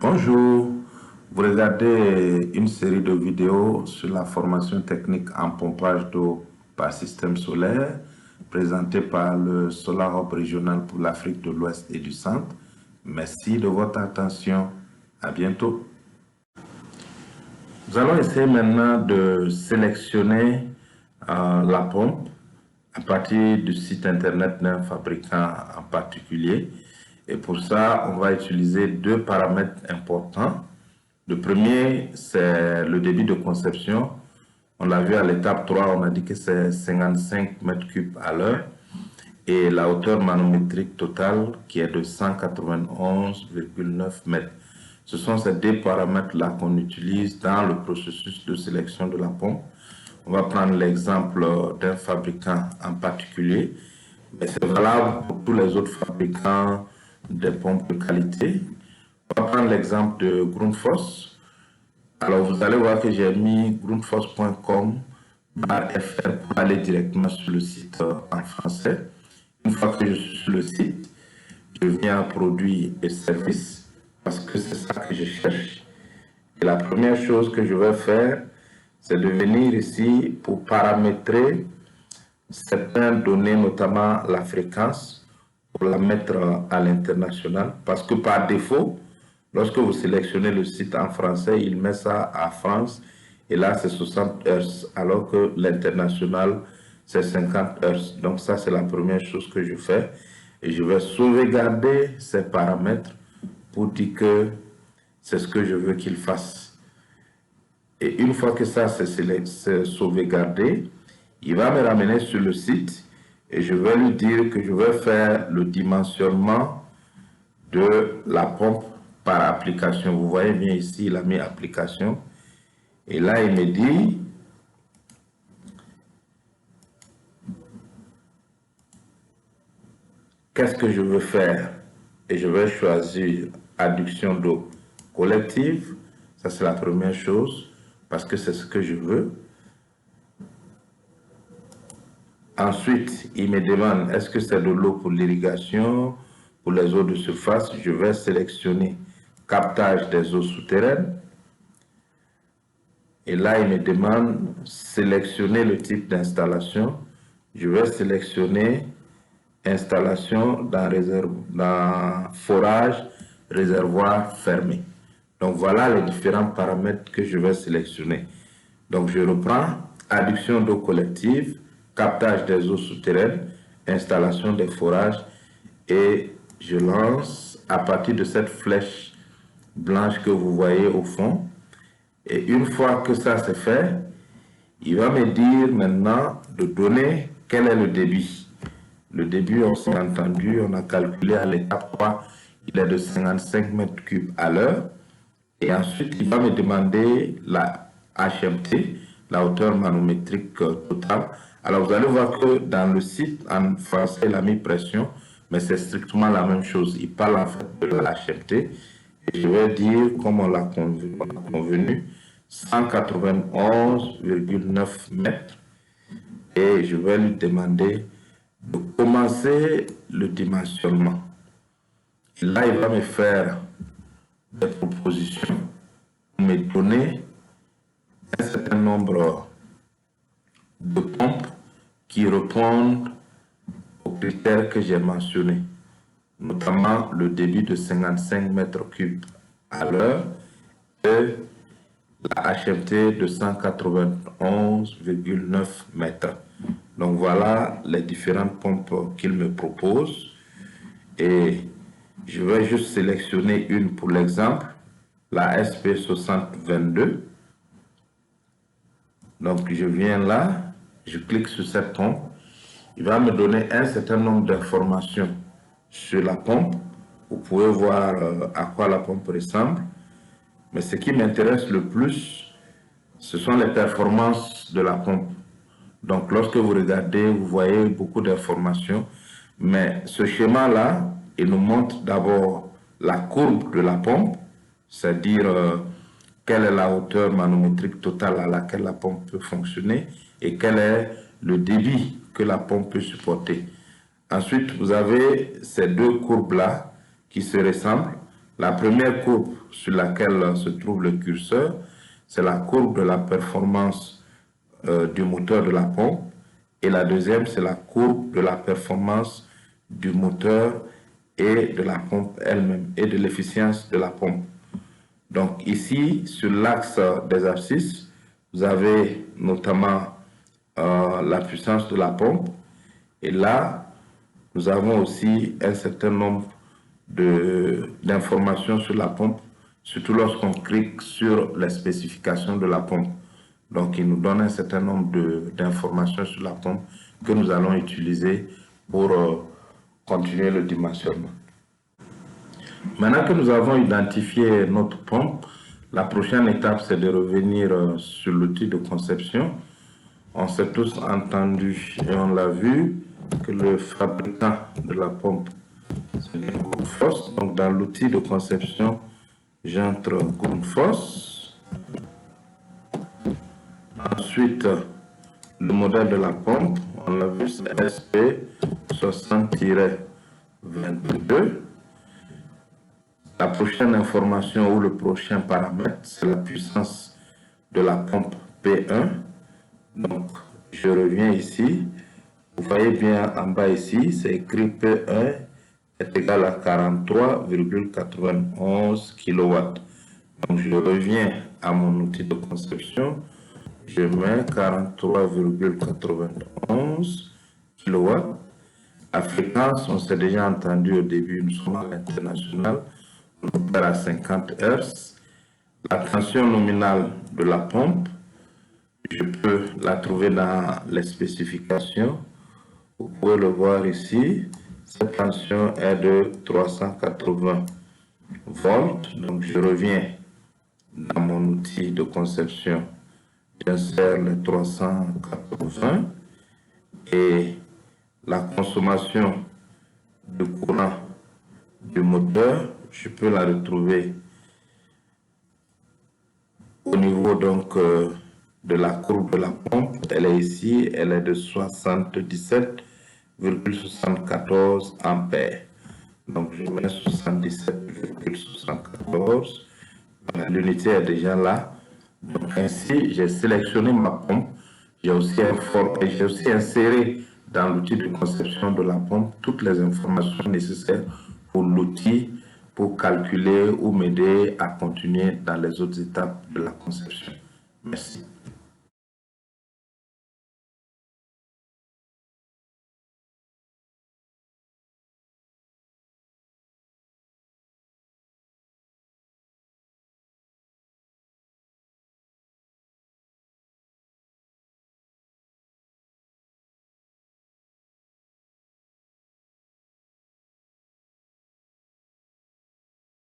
Bonjour, vous regardez une série de vidéos sur la formation technique en pompage d'eau par système solaire présentée par le Solar Hub régional pour l'Afrique de l'Ouest et du Centre. Merci de votre attention. À bientôt. Nous allons essayer maintenant de sélectionner la pompe à partir du site internet d'un fabricant en particulier. Et pour ça, on va utiliser deux paramètres importants. Le premier, c'est le débit de conception. On l'a vu à l'étape 3, on a dit que c'est 55 mètres cubes à l'heure. Et la hauteur manométrique totale qui est de 191,9 mètres. Ce sont ces deux paramètres-là qu'on utilise dans le processus de sélection de la pompe. On va prendre l'exemple d'un fabricant en particulier, mais c'est valable pour tous les autres fabricants des pompes de qualité. On va prendre l'exemple de Grundfos. Alors vous allez voir que j'ai mis grundfos.com/fr pour aller directement sur le site en français. Une fois que je suis sur le site, je viens à produits et services parce que c'est ça que je cherche. Et la première chose que je vais faire, c'est de venir ici pour paramétrer certaines données, notamment la fréquence, pour la mettre à l'international. Parce que par défaut, lorsque vous sélectionnez le site en français, il met ça à France. Et là, c'est 60 Hz, alors que l'international, c'est 50 Hz. Donc ça, c'est la première chose que je fais. Et je vais sauvegarder ces paramètres pour dire que c'est ce que je veux qu'il fasse. Et une fois que ça c'est sauvegardé, il va me ramener sur le site et je vais lui dire que je vais faire le dimensionnement de la pompe par application. Vous voyez bien ici, il a mis application. Et là, il me dit qu'est-ce que je veux faire. Et je vais choisir adduction d'eau collective. Ça, c'est la première chose parce que c'est ce que je veux. Ensuite, il me demande est-ce que c'est de l'eau pour l'irrigation, pour les eaux de surface. Je vais sélectionner captage des eaux souterraines. Et là, il me demande sélectionner le type d'installation. Je vais sélectionner installation dans forage, réservoir fermé. Donc voilà les différents paramètres que je vais sélectionner. Donc je reprends adduction d'eau collective, captage des eaux souterraines, installation des forages et je lance à partir de cette flèche blanche que vous voyez au fond. Et une fois que ça c'est fait, il va me dire maintenant de donner quel est le débit. Le débit, on s'est entendu, on a calculé à l'étape 3, il est de 55 mètres cubes à l'heure. Et ensuite, il va me demander la HMT, la hauteur manométrique totale. Alors, vous allez voir que dans le site, en français, il a mis pression, mais c'est strictement la même chose. Il parle en fait de la HMT. Et je vais dire, comme on l'a convenu, 191,9 mètres. Et je vais lui demander de commencer le dimensionnement. Et là, il va me faire des propositions, me donner un certain nombre de pompes qui répondent aux critères que j'ai mentionnés, notamment le débit de 55 mètres cubes à l'heure et la HMT de 191,9 mètres. Donc voilà les différentes pompes qu'il me propose et je vais juste sélectionner une pour l'exemple, la SP6022. Donc je viens là, je clique sur cette pompe. Il va me donner un certain nombre d'informations sur la pompe. Vous pouvez voir à quoi la pompe ressemble. Mais ce qui m'intéresse le plus, ce sont les performances de la pompe. Donc lorsque vous regardez, vous voyez beaucoup d'informations. Mais ce schéma-là, il nous montre d'abord la courbe de la pompe, c'est-à-dire quelle est la hauteur manométrique totale à laquelle la pompe peut fonctionner et quel est le débit que la pompe peut supporter. Ensuite, vous avez ces deux courbes-là qui se ressemblent. La première courbe sur laquelle se trouve le curseur, c'est la courbe de la performance du moteur de la pompe. Et la deuxième, c'est la courbe de la performance du moteur et de la pompe elle-même et de l'efficience de la pompe. Donc ici, sur l'axe des abscisses, vous avez notamment la puissance de la pompe. Et là, nous avons aussi un certain nombre d'informations sur la pompe, surtout lorsqu'on clique sur les spécifications de la pompe. Donc, il nous donne un certain nombre d'informations sur la pompe que nous allons utiliser pour continuer le dimensionnement. Maintenant que nous avons identifié notre pompe, la prochaine étape, c'est de revenir sur l'outil de conception. On s'est tous entendus et on l'a vu que le fabricant de la pompe, c'est Grundfos. Donc, dans l'outil de conception, j'entre Grundfos. Ensuite, le modèle de la pompe, on l'a vu, c'est SP60-22. La prochaine information ou le prochain paramètre, c'est la puissance de la pompe P1. Donc, je reviens ici. Vous voyez bien en bas ici, c'est écrit P1 est égal à 43,91 kW. Donc, je reviens à mon outil de conception. Je mets 43,91 kW. La fréquence, on s'est déjà entendu au début, nous sommes à l'international, on opère à 50 Hz. La tension nominale de la pompe, je peux la trouver dans les spécifications. Vous pouvez le voir ici. Cette tension est de 380 volts. Donc, je reviens dans mon outil de conception. J'insère les 380 et la consommation de courant du moteur, je peux la retrouver au niveau donc de la courbe de la pompe. Elle est ici, elle est de 77,74 ampères. Donc je mets 77,74. L'unité est déjà là. Donc ainsi, j'ai sélectionné ma pompe. J'ai aussi inséré dans l'outil de conception de la pompe toutes les informations nécessaires pour l'outil pour calculer ou m'aider à continuer dans les autres étapes de la conception. Merci.